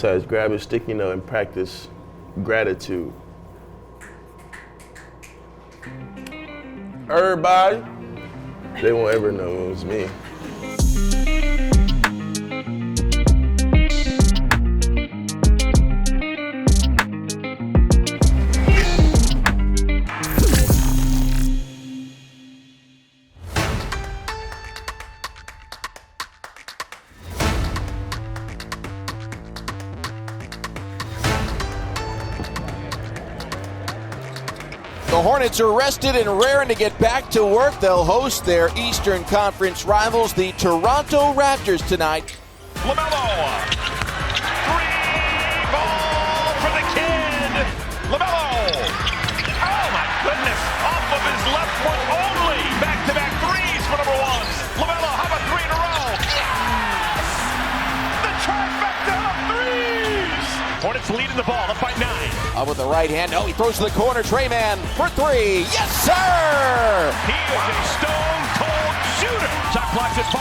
besides grab a sticky note and practice gratitude. Everybody, they won't ever know it was me. The Hornets are rested and raring to get back to work. They'll host their Eastern Conference rivals, the Toronto Raptors, tonight. LaMelo. Three ball for the kid. LaMelo. Oh, my goodness. Off of his left foot only. Back-to-back threes for number one. LaMelo, how about three in a row? Yes! The trifecta of threes. Hornets leading the ball, up by 9. Up with the right hand. No, he throws to the corner. Mann for three. Yes, sir! He is a stone-cold shooter. Shot clock's at 5.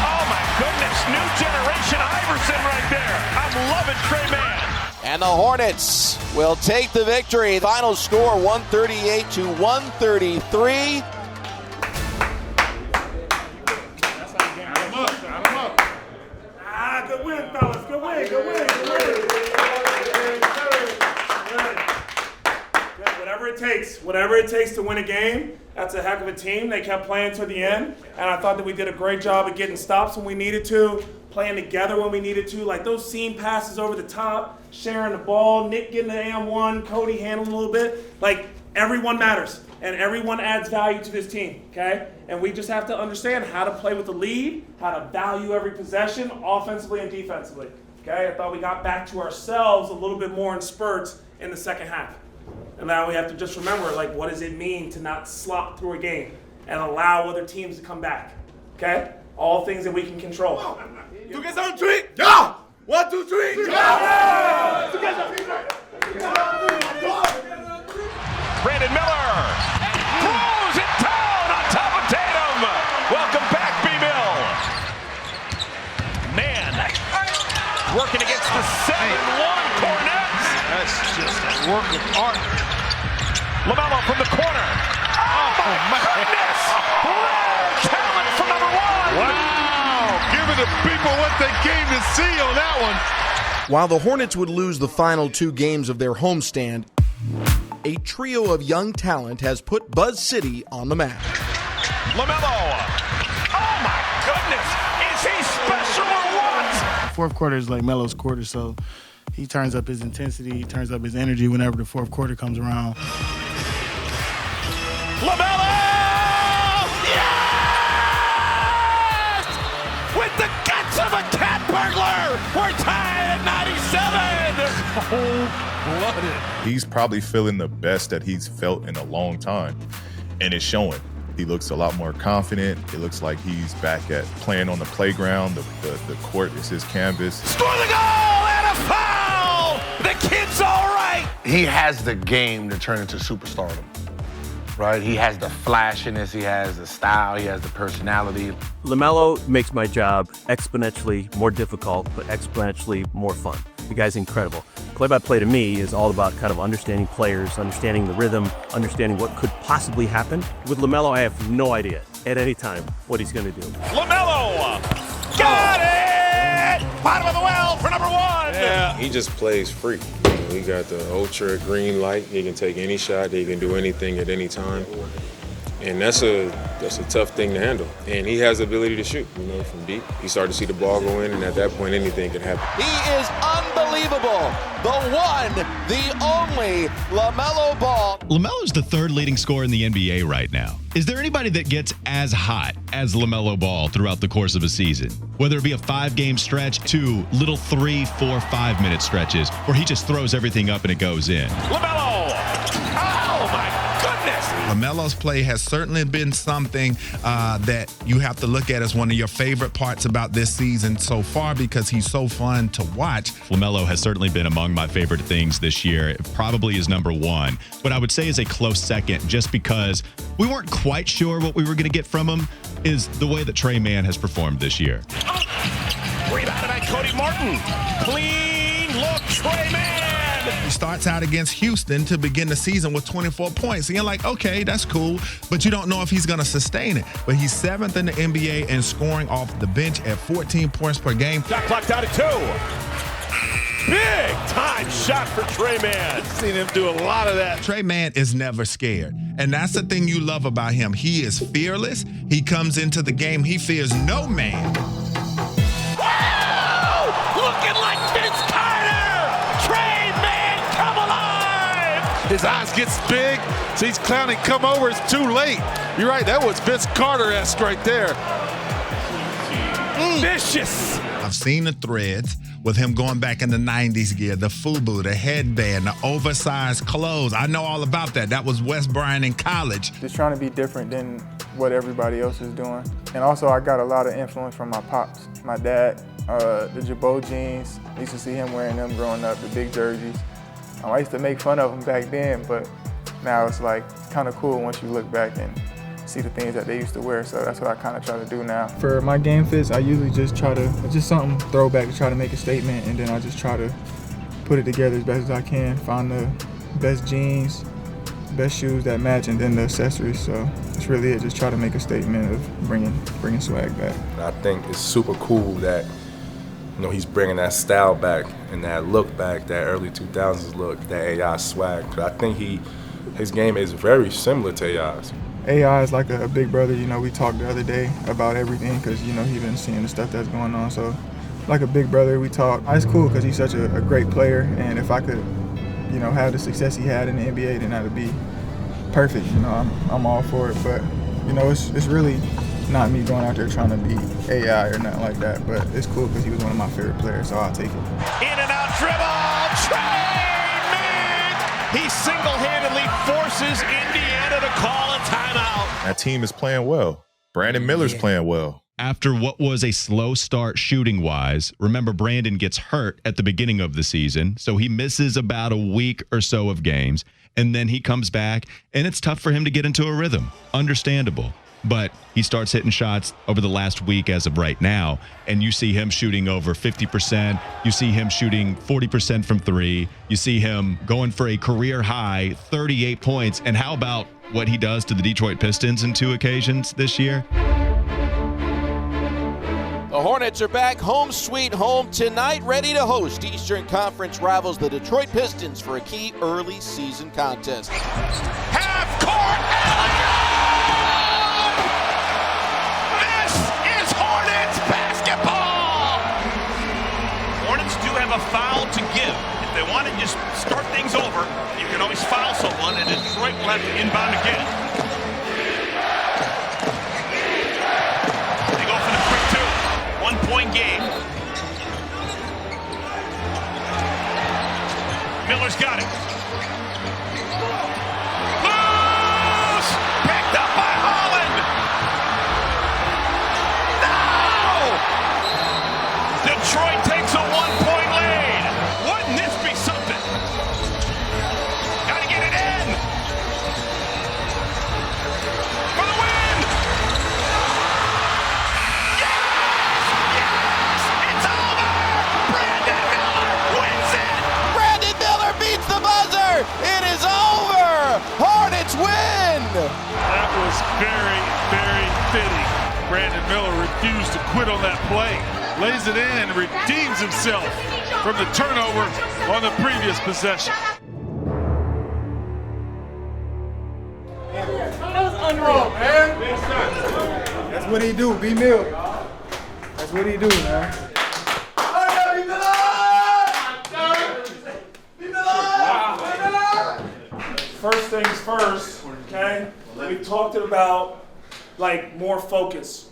Oh, my goodness. New generation Iverson right there. I'm loving Mann. And the Hornets will take the victory. Final score 138-133. Good win, fellas. Good win. Whatever it takes to win a game. That's a heck of a team. They kept playing to the end, and I thought that we did a great job of getting stops when we needed to, playing together when we needed to. Like those seam passes over the top, sharing the ball, Nick getting the AM1, Cody handling a little bit. Like everyone matters, and everyone adds value to this team. Okay, and we just have to understand how to play with the lead, how to value every possession, offensively and defensively. Okay, I thought we got back to ourselves a little bit more in spurts in the second half. And now we have to just remember, like, what does it mean to not slop through a game and allow other teams to come back? Okay? All things that we can control. Tu quer un tweet? Yeah! 1, 2, 3. Yeah! Brandon Miller throws it down on top of Tatum. Welcome back, B-Mill. Mann working against the 7-1 Hornets. That's just a work of art. LaMelo from the corner. Oh my goodness! Rare talent from number 1. Wow! Giving the people what they came to see on that one. While the Hornets would lose the final 2 games of their homestand, a trio of young talent has put Buzz City on the map. LaMelo. Oh my goodness! Is he special or what? Fourth quarter is like Melo's quarter, so he turns up his intensity, he turns up his energy whenever the fourth quarter comes around. LaMelo! Yes! With the guts of a cat burglar! We're tied at 97! Cold-blooded. He's probably feeling the best that he's felt in a long time, and it's showing. He looks a lot more confident. It looks like he's back at playing on the playground. The court is his canvas. Score the goal and a foul! The kid's all right! He has the game to turn into superstardom, right? He has the flashiness, he has the style, he has the personality. LaMelo makes my job exponentially more difficult, but exponentially more fun. The guy's incredible. Play-by-play to me is all about kind of understanding players, understanding the rhythm, understanding what could possibly happen. With LaMelo, I have no idea at any time what he's going to do. LaMelo! Got it! Bottom of the well for number 1! Yeah. He just plays free. He got the ultra green light. He can take any shot. He can do anything at any time. And that's a tough thing to handle. And he has the ability to shoot, from deep. He started to see the ball go in, and at that point, anything could happen. He is unbelievable. The one, the only LaMelo Ball. LaMelo's the 3rd leading scorer in the NBA right now. Is there anybody that gets as hot as LaMelo Ball throughout the course of a season? Whether it be a 5-game stretch to little 3, 4, 5-minute stretches where he just throws everything up and it goes in. LaMelo! Oh, my goodness! LaMelo's play has certainly been something that you have to look at as one of your favorite parts about this season so far because he's so fun to watch. LaMelo has certainly been among my favorite things this year. It probably is number 1. What I would say is a close second just because we weren't quite sure what we were going to get from him is the way that Mann has performed this year. Rebounded by Cody Martin. Clean look, Trey Mann. He starts out against Houston to begin the season with 24 points. And you're like, okay, that's cool, but you don't know if he's going to sustain it. But he's 7th in the NBA in scoring off the bench at 14 points per game. Shot clock down to 2. Big time shot for Trey Mann. Seen him do a lot of that. Trey Mann is never scared. And that's the thing you love about him. He is fearless. He comes into the game. He fears no man. Wow! Looking like Vince Carter. Trey Mann, come alive. His eyes gets big, so he's clowning, come over, it's too late. You're right, that was Vince Carter-esque right there. Vicious. I've seen the threads with him going back in the 90s gear, the FUBU, the headband, the oversized clothes. I know all about that. That was West Bryan in college. Just trying to be different than what everybody else is doing. And also I got a lot of influence from my pops. My dad, the Jabot jeans, I used to see him wearing them growing up, the big jerseys. I used to make fun of them back then, but now it's like kind of cool once you look back and see the things that they used to wear, so that's what I kind of try to do now. For my game fits, I usually just try to, just something throwback to try to make a statement, and then I just try to put it together as best as I can, find the best jeans, best shoes that match, and then the accessories, so that's really it, just try to make a statement of bringing swag back. I think it's super cool that, you know, he's bringing that style back and that look back, that early 2000s look, that AI swag, because I think his game is very similar to AI's. AI is like a big brother. You know, we talked the other day about everything because, you know, he's been seeing the stuff that's going on. So like a big brother, we talk. It's cool because he's such a great player. And if I could, you know, have the success he had in the NBA, then that would be perfect. You know, I'm all for it. But, you know, it's really not me going out there trying to be AI or nothing like that. But it's cool because he was one of my favorite players, so I'll take it. In and out dribble, Trey Mann! He single-handedly forces Indiana to call a timeout. That team is playing well. Brandon Miller's playing well. After what was a slow start shooting-wise, remember Brandon gets hurt at the beginning of the season, so he misses about a week or so of games, and then he comes back, and it's tough for him to get into a rhythm. Understandable. But he starts hitting shots over the last week as of right now, and you see him shooting over 50%. You see him shooting 40% from three. You see him going for a career high 38 points. And how about what he does to the Detroit Pistons in 2 occasions this year? The Hornets are back home sweet home tonight, ready to host Eastern Conference rivals the Detroit Pistons for a key early season contest. Half court alley-oop! This is Hornets basketball! Hornets do have a foul to give. If they want to just start things over, you can always foul someone, and Detroit will have to inbound again. They go for the quick 2. 1-point game. Miller's got it. Loose! Picked up by Holland. No! Detroit takes a 1-point lead. Wouldn't this be something? Gotta get it in. For the win! It's over! Brandon Miller wins it! Brandon Miller beats the buzzer! It is over! Hornets win! That was very, very fitting. Brandon Miller refused to quit on that play. Lays it in and redeems himself from the turnover on the previous possession. That was unreal, man. That's what he do, be Mill. That's what he do, man. First things first, okay? We talked about like more focus,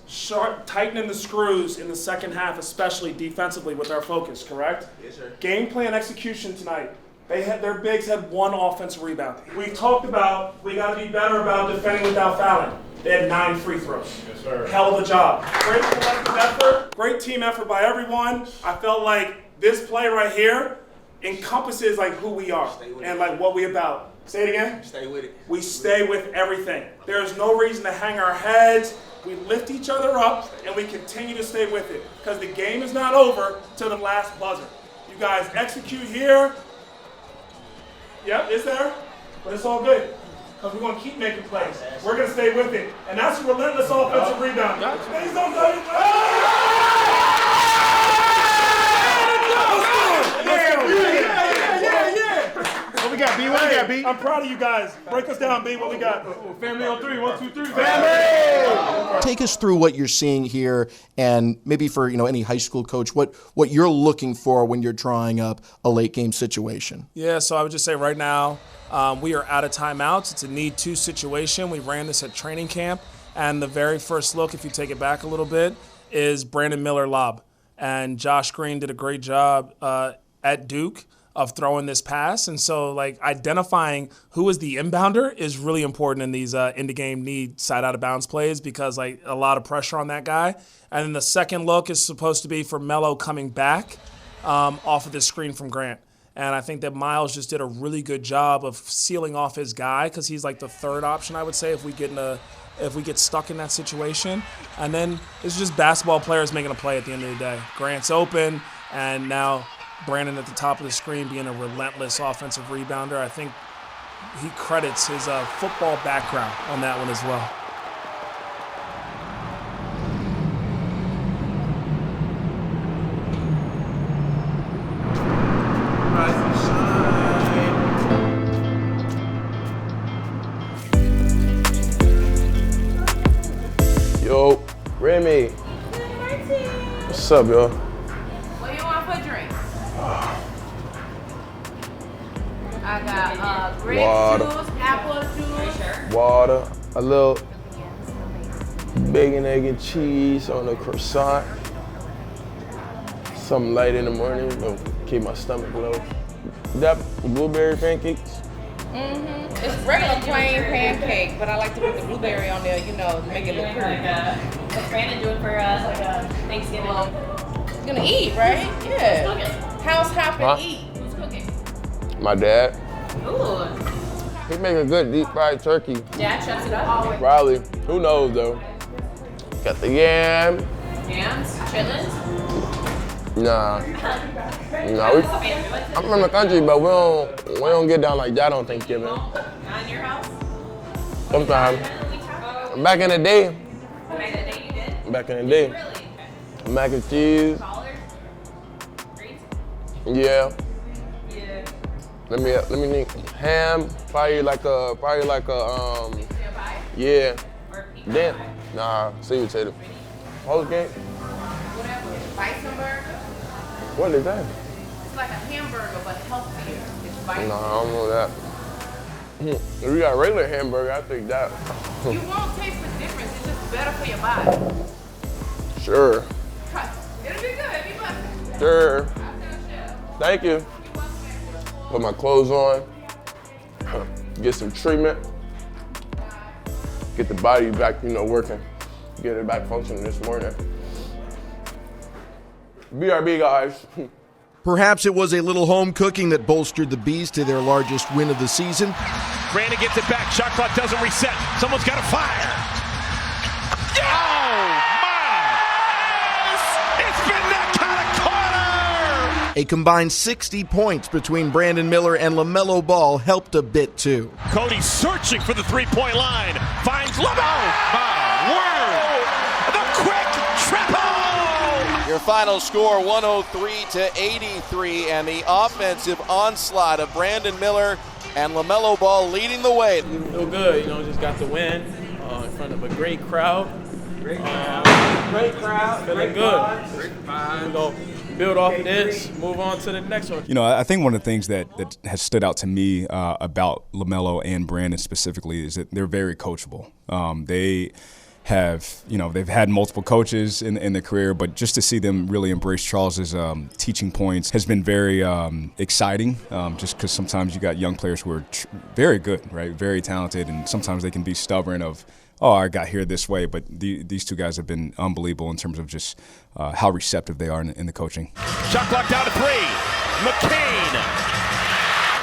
tightening the screws in the second half, especially defensively with our focus, correct? Yes, sir. Game plan execution tonight. Their bigs had 1 offensive rebound. We talked about we got to be better about defending without fouling. They had 9 free throws. Yes, sir. Hell of a job. Great collective effort. Great team effort by everyone. I felt like this play right here encompasses like who we are and like what we about. Say it again. Stay with it. We stay with everything. There is no reason to hang our heads. We lift each other up, and we continue to stay with it. Because the game is not over till the last buzzer. You guys execute here. Yep, it's there. But it's all good. Because we're going to keep making plays. We're going to stay with it. And that's a relentless offensive rebound. Please don't go. What we got, B? What we got, B? I'm proud of you guys. Break us down, B. What we got? Family on 3. 1, 2, 3. Family! Take us through what you're seeing here, and maybe for any high school coach, what you're looking for when you're drawing up a late game situation. Yeah, so I would just say right now we are out of timeouts. It's a need to situation. We ran this at training camp, and the very first look, if you take it back a little bit, is Brandon Miller lob. And Josh Green did a great job at Duke of throwing this pass. And so, identifying who is the inbounder is really important in these end-of-game need side-out-of-bounds plays because, a lot of pressure on that guy. And then the second look is supposed to be for Melo coming back off of this screen from Grant. And I think that Miles just did a really good job of sealing off his guy because he's the third option, I would say, if we get stuck in that situation. And then it's just basketball players making a play at the end of the day. Grant's open, and now Brandon at the top of the screen being a relentless offensive rebounder. I think he credits his football background on that one as well. Yo, Remy. What's up, yo? What do you want for a drink? I got grape juice, apple juice. Water, a little bacon, egg, and cheese on the croissant. Something light in the morning, keep my stomach low. That blueberry pancakes? It's regular plain pancake, but I like to put the blueberry on there, to make it look pretty. What's Brandon doing for Thanksgiving? He's gonna eat, right? Yeah. Who's cooking? How's Hop eat? Who's cooking? My dad. Ooh. He make a good deep fried turkey. Dad chefs it up. Probably. Who knows though? Got the yam. Yams? Chitlins? Nah. I'm from the country, but we don't get down like that on Thanksgiving. Not in your house? Sometimes. Back in the day. Back in the day you did? Back in the day. Really? Mac and cheese. Collard? Greens? Yeah. Yeah. Let me think. Ham, probably like a yeah. Then nah, sweet potato. Post game. Whatever. Bison burger? What is that? It's like a hamburger, but healthier. It's bison. Nah, I don't know that. If you got regular hamburger, I think that. You won't taste the difference. It's just better for your body. Sure. It'll be good. It'll be blessed. Sure. Thank you. Put my clothes on. Get some treatment. Get the body back, working. Get it back functioning this morning. BRB, guys. Perhaps it was a little home cooking that bolstered the Bees to their largest win of the season. Brandon gets it back. Shot clock doesn't reset. Someone's got to fire. Oh, my! It's been that kind of quarter! A combined 60 points between Brandon Miller and LaMelo Ball helped a bit too. Cody searching for the three-point line. Finds LaMelo. My word! The quick triple! Your final score, 103-83, and the offensive onslaught of Brandon Miller and LaMelo Ball leading the way. Feel good, just got the win in front of a great crowd. Great crowd. Feeling good. We're going to build off of this, move on to the next one. I think one of the things that has stood out to me about LaMelo and Brandon specifically is that they're very coachable. They they've had multiple coaches in their career, but just to see them really embrace Charles's teaching points has been very exciting, just because sometimes you got young players who are very good, right, very talented, and sometimes they can be stubborn of, I got here this way, but these two guys have been unbelievable in terms of just how receptive they are in the coaching. Shot clock down to 3. McCain.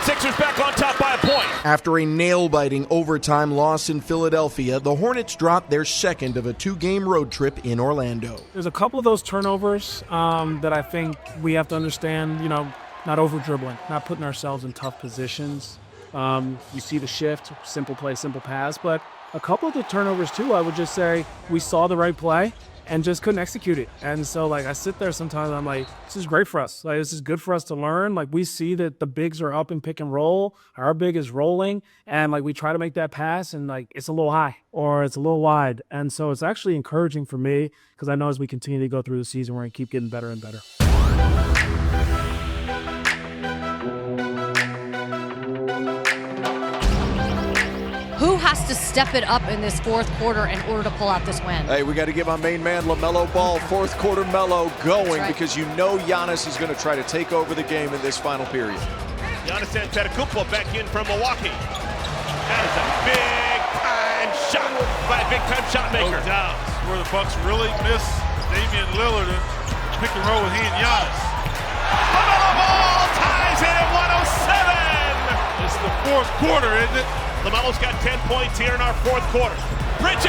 6 Sixers back on top by a point. After a nail-biting overtime loss in Philadelphia, the Hornets dropped their second of a 2-game road trip in Orlando. There's a couple of those turnovers that I think we have to understand, not over-dribbling, not putting ourselves in tough positions. You see the shift, simple play, simple pass, but a couple of the turnovers too, I would just say we saw the right play and just couldn't execute it. And so I sit there sometimes and I'm like, this is great for us. This is good for us to learn. We see that the bigs are up in pick and roll, our big is rolling, and we try to make that pass and it's a little high or it's a little wide. And so it's actually encouraging for me because I know as we continue to go through the season, we're gonna keep getting better and better. Who has to step it up in this fourth quarter in order to pull out this win? Hey, we got to give my main man LaMelo Ball fourth quarter Melo going right. because Giannis is going to try to take over the game in this final period. Giannis Antetokounmpo back in from Milwaukee. That is a big-time shot by a big-time shot maker. No doubt. Where the Bucks really miss Damian Lillard and pick and roll with he and Giannis. LaMelo Ball ties it at 107. It's the fourth quarter, isn't it? LaMelo's got 10 points here in our fourth quarter. Bridges.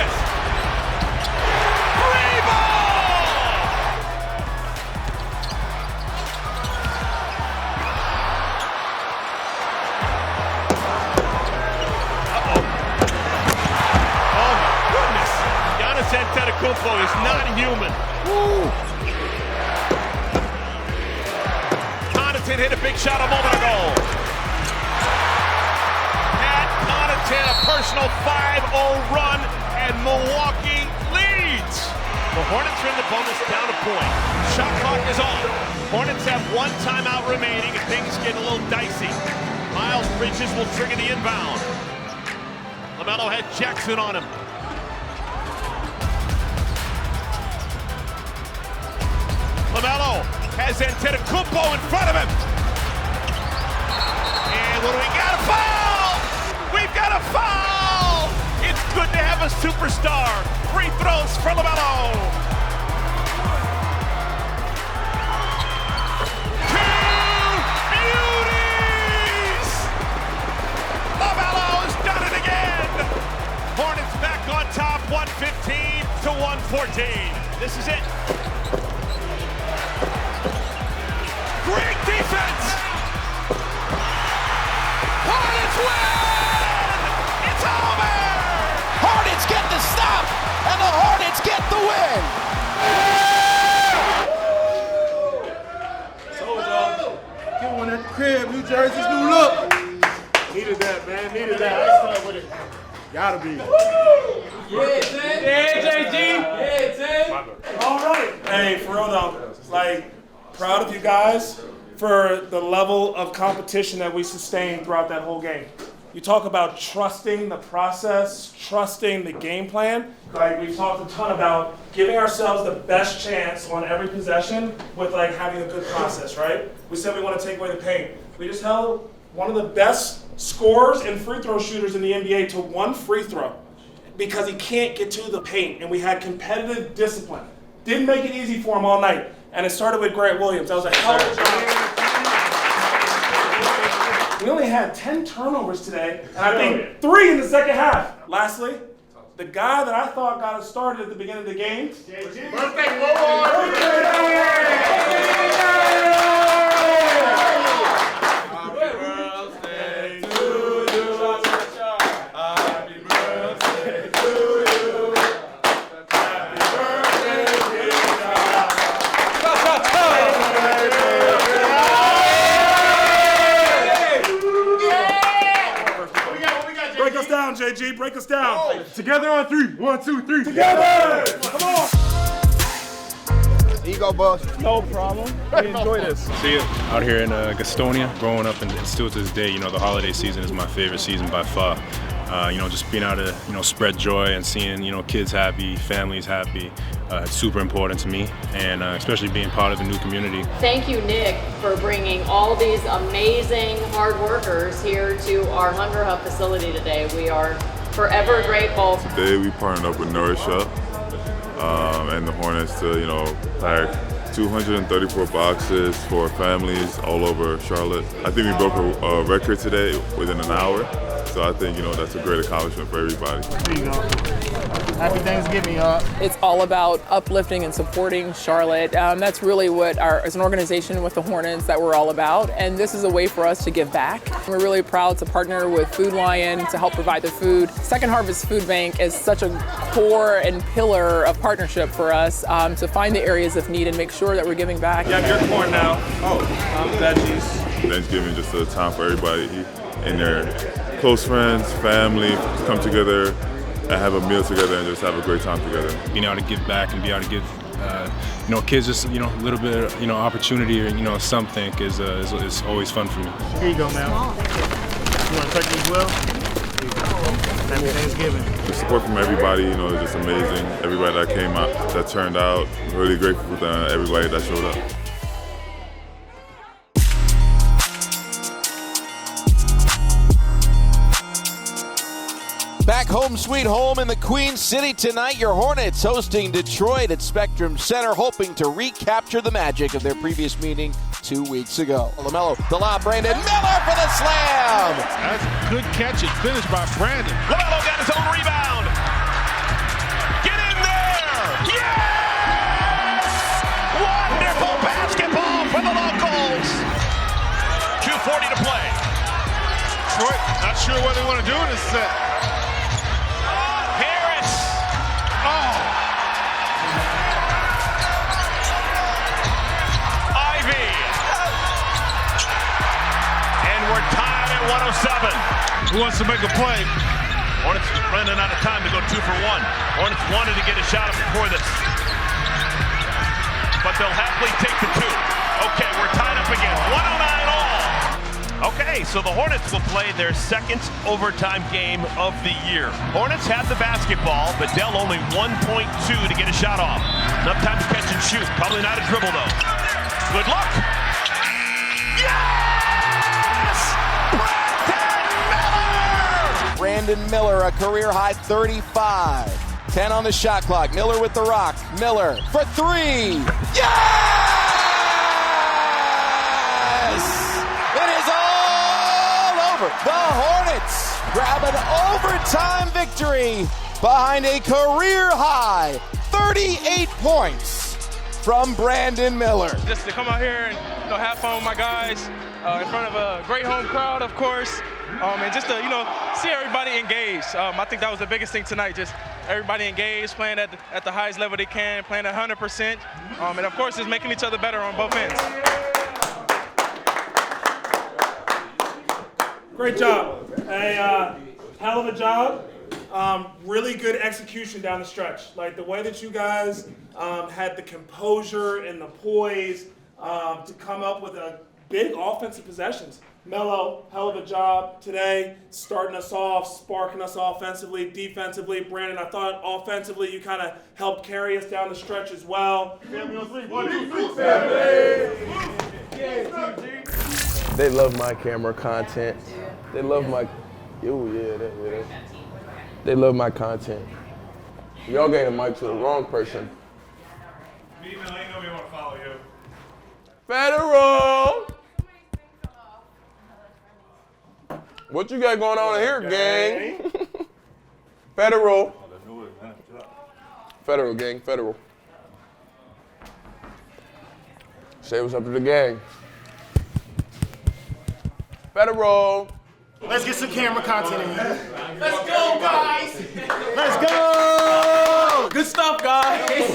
Free ball! Uh-oh. Oh, my goodness. Giannis Antetokounmpo is not human. Woo! Connaughton hit a big shot a moment ago. A personal 5-0 run, and Milwaukee leads. The Hornets are in the bonus down a point. Shot clock is on. Hornets have one timeout remaining, and things get a little dicey. Miles Bridges will trigger the inbound. LaMelo had Jackson on him. LaMelo has Antetokounmpo in front of him. And what do we got? A foul! We've got a foul! It's good to have a superstar. Free throws for LaMelo. Two beauties! LaMelo's done it again! Hornets back on top, 115 to 114. This is it. Great defense! Hornets win! It's over! Hornets get the stop, and the Hornets get the win! Told y'all, get one at the crib, New Jersey's new look. Needed that, man, needed that. I start with it. Gotta be. Yeah, JG. All right. Hey, for real though, proud of you guys for the level of competition that we sustained throughout that whole game. You talk about trusting the process, trusting the game plan. We've talked a ton about giving ourselves the best chance on every possession with having a good process, right? We said we want to take away the paint. We just held one of the best scorers and free throw shooters in the NBA to one free throw because he can't get to the paint, and we had competitive discipline. Didn't make it easy for him all night, and it started with Grant Williams. That was a hell of a job. We only had 10 turnovers today, and I think 3 in the second half. Lastly, the guy that I thought got us started at the beginning of the game. Birthday, JG, break us down. Oh. Together on 3. 1, 2, 3. Together! Come on! Ego bust. No problem. We enjoy this. See you out here in Gastonia. Growing up and still to this day, the holiday season is my favorite season by far. Just being able to, spread joy and seeing, kids happy, families happy. It's super important to me, and especially being part of the new community. Thank you, Nick, for bringing all these amazing hard workers here to our Hunger Hub facility today. We are forever grateful. Today we partnered up with Nourish Up and the Hornets to, 234 boxes for families all over Charlotte. I think we broke a record today within an hour. So I think, that's a great accomplishment for everybody. There you go. Happy Thanksgiving, y'all. It's all about uplifting and supporting Charlotte. That's really what as an organization with the Hornets that we're all about. And this is a way for us to give back. We're really proud to partner with Food Lion to help provide the food. Second Harvest Food Bank is such a core and pillar of partnership for us to find the areas of need and make sure that we're giving back. You have your corn now. Veggies. Thanksgiving just a time for everybody and their close friends, family to come together and have a meal together and just have a great time together. Being able to give back and be able to give, kids just, a little bit of, opportunity or, something is always fun for me. Here you go, man. You want to touch it as well? Happy Thanksgiving. The support from everybody, is just amazing. Everybody that came out, that turned out, really grateful for everybody that showed up. Back home sweet home in the Queen City tonight. Your Hornets hosting Detroit at Spectrum Center, hoping to recapture the magic of their previous meeting 2 weeks ago. LaMelo, the lob, Brandon Miller for the slam! That's a good catch and finish by Brandon. LaMelo got his own rebound. Get in there! Yes! Wonderful basketball for the locals. 2:40 to play. Detroit, not sure what they want to do in this set. We're tied at 107. Who wants to make a play? Hornets running out of time to go 2 for 1. Hornets wanted to get a shot up before this, but they'll happily take the 2. Okay, we're tied up again. 109 all. Okay, so the Hornets will play their second overtime game of the year. Hornets have the basketball, but Dell only 1.2 to get a shot off. Enough time to catch and shoot. Probably not a dribble though. Good luck. Brandon Miller, a career-high 35. 10 on the shot clock. Miller with the rock. Miller for 3. Yes! It is all over. The Hornets grab an overtime victory behind a career-high 38 points from Brandon Miller. Just to come out here and have fun with my guys in front of a great home crowd, of course. And just to, see everybody engaged. I think that was the biggest thing tonight, just everybody engaged, playing at the highest level they can, playing 100%. And, of course, just making each other better on both ends. Great job. Hell of a job. Really good execution down the stretch. Like the way that you guys had the composure and the poise to come up with a big offensive possessions. Melo, hell of a job today, starting us off, sparking us offensively, defensively. Brandon, I thought offensively you kind of helped carry us down the stretch as well. They love my camera content. They love my, they love my content. Y'all gave the mic to the wrong person. Federal! What you got going on here, gang? Federal. Federal, gang, federal. Say what's up to the gang. Federal. Let's get some camera content in here. Let's go, guys! Let's go! Good stuff, guys!